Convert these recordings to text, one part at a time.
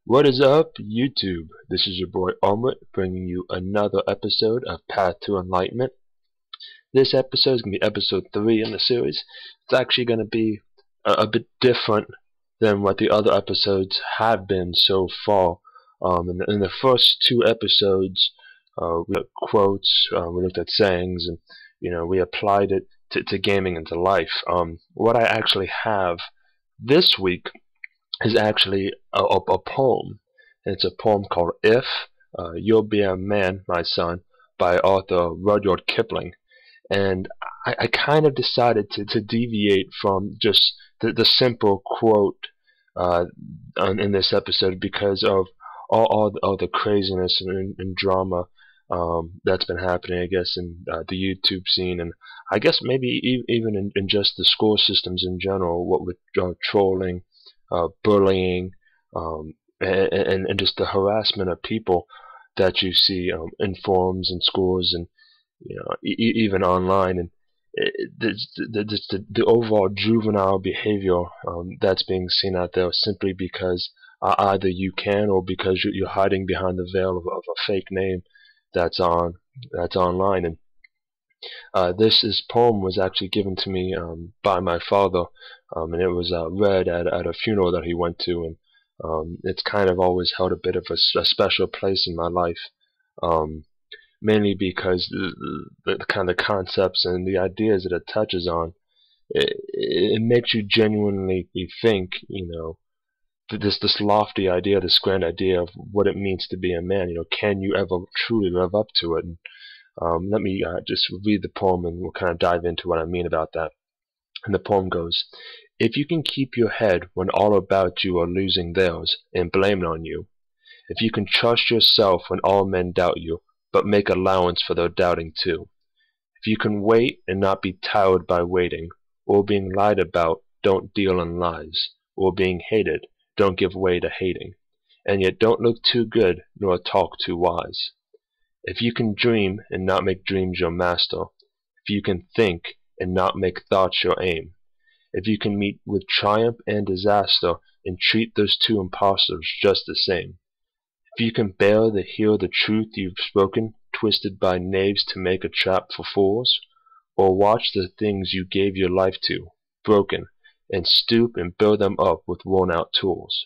What is up, YouTube? This is your boy Omelet bringing you another episode of Path to Enlightenment. This episode is going to be episode 3 in the series. It's actually going to be a bit different than what the other episodes have been so far. In the first 2 episodes, we looked at quotes, we looked at sayings, and we applied it to gaming and to life. What I actually have this week is actually a poem. And it's a poem called If You'll Be a Man, My Son, by author Rudyard Kipling. And I kind of decided to deviate from just the simple quote in this episode because of all the craziness and drama that's been happening, I guess, in the YouTube scene, and I guess maybe even in just the school systems in general, what with trolling, bullying, and just the harassment of people that you see in forums and schools and even online, and the overall juvenile behavior that's being seen out there simply because either you can or because you're hiding behind the veil of a fake name that's online. And this poem was actually given to me by my father, and it was read at a funeral that he went to, and it's kind of always held a bit of a special place in my life, mainly because the kind of concepts and the ideas that it touches on, it makes you genuinely think, this lofty idea, this grand idea of what it means to be a man. Can you ever truly live up to it? And let me just read the poem, and we'll kind of dive into what I mean about that. And the poem goes: If you can keep your head when all about you are losing theirs and blame on you, if you can trust yourself when all men doubt you, but make allowance for their doubting too, if you can wait and not be tired by waiting, or being lied about, don't deal in lies, or being hated, don't give way to hating, and yet don't look too good nor talk too wise. If you can dream and not make dreams your master, if you can think and not make thoughts your aim, if you can meet with triumph and disaster and treat those two impostors just the same, if you can bear to hear the truth you've spoken, twisted by knaves to make a trap for fools, or watch the things you gave your life to, broken, and stoop and build them up with worn-out tools.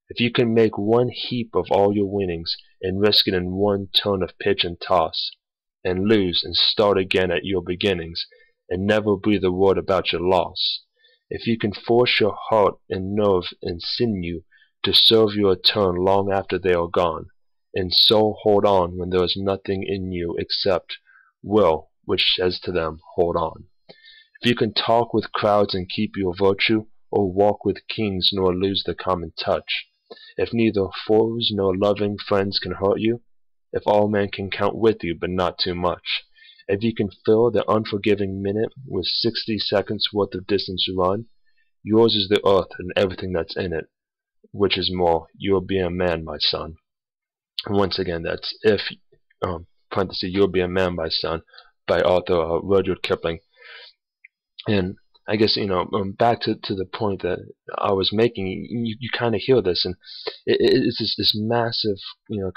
If you can make one heap of all your winnings and risk it in one turn of pitch and toss, and lose and start again at your beginnings, and never breathe a word about your loss, if you can force your heart and nerve and sinew to serve your turn long after they are gone, and so hold on when there is nothing in you except will, which says to them, hold on. If you can talk with crowds and keep your virtue, or walk with kings nor lose the common touch, if neither foes nor loving friends can hurt you, if all men can count with you but not too much, if you can fill the unforgiving minute with 60 seconds worth of distance run, yours is the earth and everything that's in it, which is more, you'll be a man, my son. And once again, that's If, parenthesis, You'll Be a Man, My Son, by author Rudyard Kipling. And I guess, back to the point that I was making, you kind of hear this, and it's this massive,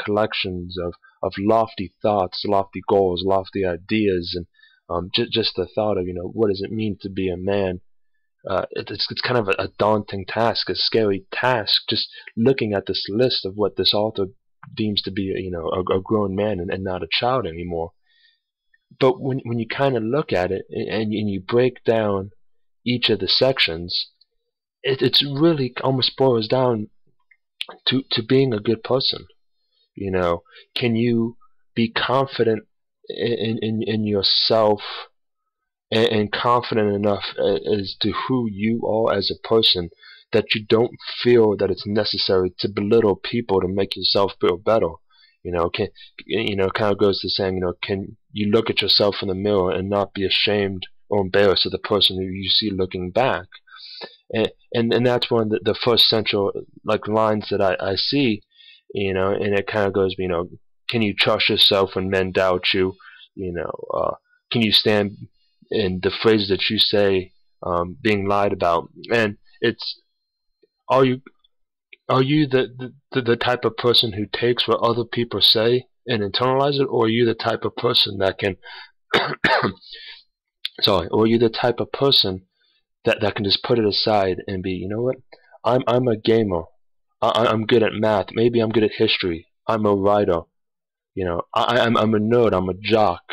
collections of lofty thoughts, lofty goals, lofty ideas, and just the thought of, what does it mean to be a man? It's kind of a daunting task, a scary task, just looking at this list of what this author deems to be, a grown man and not a child anymore. But when you kind of look at it and you break down each of the sections, it's really almost boils down to being a good person. Can you be confident in yourself, and confident enough as to who you are as a person, that you don't feel that it's necessary to belittle people to make yourself feel better? Kind of goes to saying, can you look at yourself in the mirror and not be ashamed or embarrassed of the person who you see looking back? And that's one of the first central lines that I see, and it kind of goes, can you trust yourself when men doubt you? Can you stand in the phrases that you say being lied about? And it's, are you Are you the type of person who takes what other people say and internalize it, or are you the type of person that can sorry, or are you the type of person that can just put it aside and be, you know what? I'm a gamer. I'm good at math. Maybe I'm good at history. I'm a writer. I'm a nerd. I'm a jock.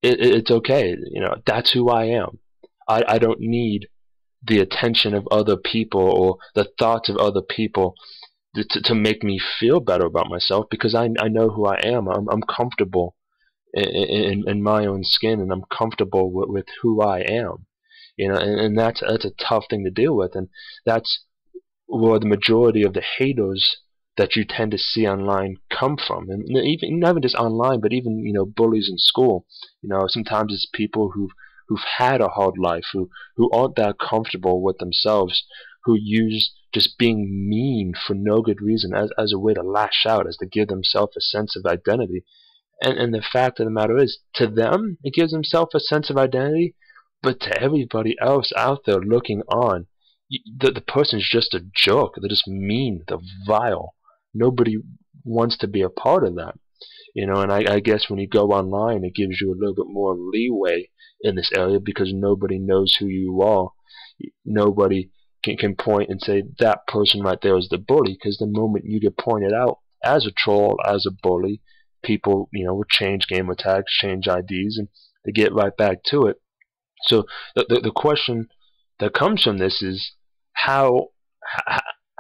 It's okay. That's who I am. I don't need the attention of other people or the thoughts of other people to make me feel better about myself, because I know who I am. I'm comfortable in my own skin, and I'm comfortable with who I am. And that's a tough thing to deal with, and that's where the majority of the haters that you tend to see online come from. And even not even just online, but even bullies in school. Sometimes it's people who've had a hard life, who aren't that comfortable with themselves, who use just being mean for no good reason as a way to lash out, as to give themselves a sense of identity. And the fact of the matter is, to them, it gives themselves a sense of identity, but to everybody else out there looking on, the person's just a jerk. They're just mean. They're vile. Nobody wants to be a part of that. And I guess when you go online, it gives you a little bit more leeway in this area, because nobody knows who you are. Nobody can point and say that person right there is the bully, because the moment you get pointed out as a troll, as a bully, people will change gamer tags, change IDs, and they get right back to it. So the question that comes from this is, how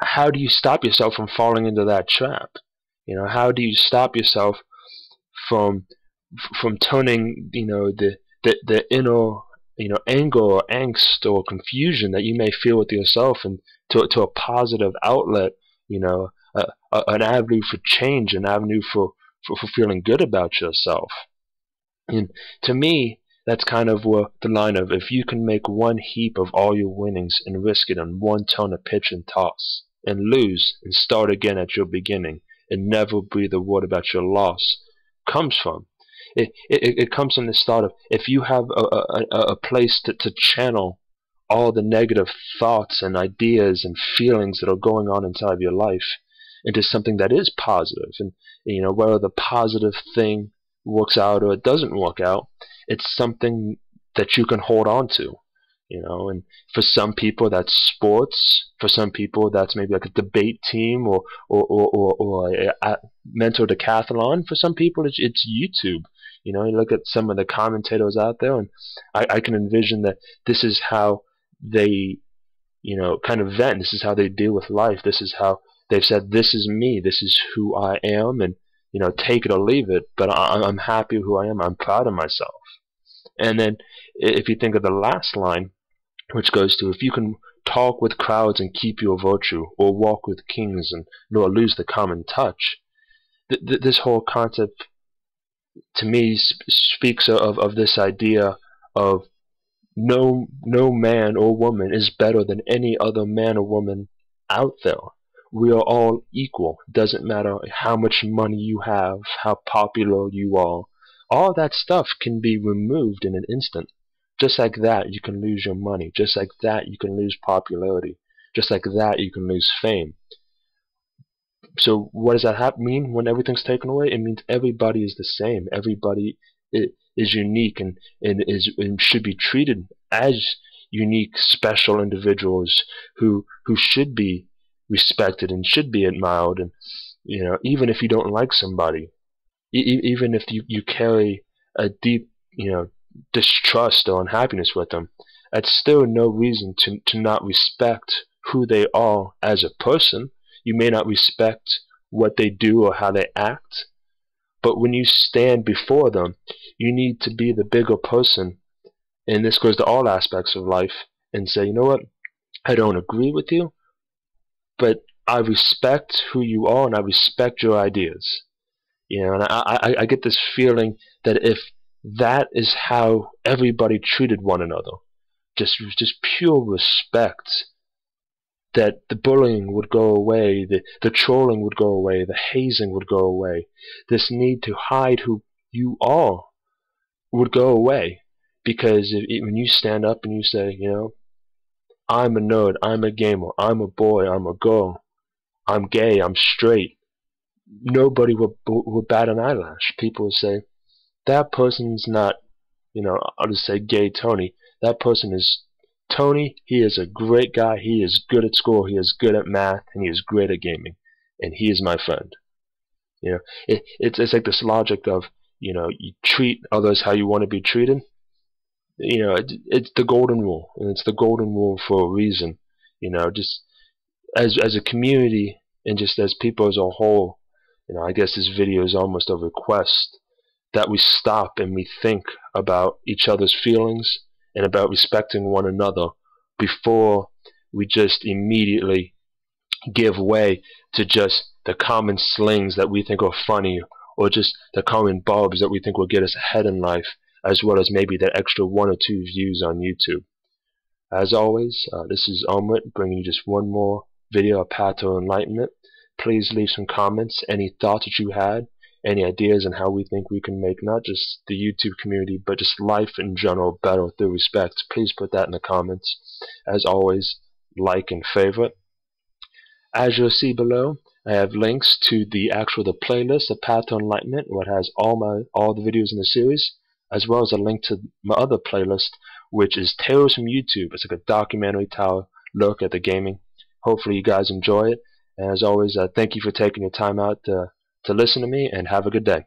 how do you stop yourself from falling into that trap? How do you stop yourself from turning the inner anger or angst or confusion that you may feel with yourself, and to a positive outlet, an avenue for change, an avenue for feeling good about yourself. And to me, that's kind of where the line of, if you can make one heap of all your winnings and risk it on one turn of pitch and toss, and lose and start again at your beginning, and never breathe a word about your loss, comes from. It comes from this thought of, if you have a place to channel all the negative thoughts and ideas and feelings that are going on inside of your life into something that is positive, and whether the positive thing works out or it doesn't work out, it's something that you can hold on to. And for some people that's sports. For some people that's maybe like a debate team, or a mental decathlon. For some people it's YouTube. You look at some of the commentators out there, and I can envision that this is how they kind of vent. This is how they deal with life. This is how they've said, this is me, this is who I am, and take it or leave it, but I'm happy with who I am. I'm proud of myself. And then if you think of the last line, which goes to, if you can talk with crowds and keep your virtue, or walk with kings and nor lose the common touch, this whole concept to me speaks of this idea of no man or woman is better than any other man or woman out there. We are all equal. Doesn't matter how much money you have, how popular you are. All that stuff can be removed in an instant. Just like that, you can lose your money. Just like that, you can lose popularity. Just like that, you can lose fame. So what does that mean when everything's taken away? It means everybody is the same. Everybody is unique, and should be treated as unique, special individuals who should be respected and should be admired. And even if you don't like somebody, even if you carry a deep distrust or unhappiness with them, that's still no reason to not respect who they are as a person. You may not respect what they do or how they act, but when you stand before them, you need to be the bigger person, and this goes to all aspects of life, and say, you know what, I don't agree with you, but I respect who you are, and I respect your ideas. And I get this feeling that if that is how everybody treated one another, just pure respect, that the bullying would go away, the trolling would go away, the hazing would go away. This need to hide who you are would go away. Because when you stand up and you say, I'm a nerd, I'm a gamer, I'm a boy, I'm a girl, I'm gay, I'm straight, nobody would bat an eyelash. People would say, that person's not, I'll just say gay Tony. That person is Tony. He is a great guy. He is good at school. He is good at math, and he is great at gaming. And he is my friend. It's like this logic of, you treat others how you want to be treated. It's the golden rule, and it's the golden rule for a reason. Just as a community, and just as people as a whole, I guess this video is almost a request that we stop and we think about each other's feelings and about respecting one another before we just immediately give way to just the common slings that we think are funny, or just the common barbs that we think will get us ahead in life, as well as maybe that extra 1 or 2 views on YouTube. As always, this is Omelet bringing you just one more video of Path to Enlightenment. Please leave some comments, any thoughts that you had, any ideas on how we think we can make not just the YouTube community, but just life in general better through respect. Please put that in the comments. As always, like and favorite. As you'll see below, I have links to the playlist of Path to Enlightenment, what has all the videos in the series, as well as a link to my other playlist, which is Tales from YouTube. It's like a documentary style look at the gaming. Hopefully you guys enjoy it. And as always, thank you for taking your time out to listen to me, and have a good day.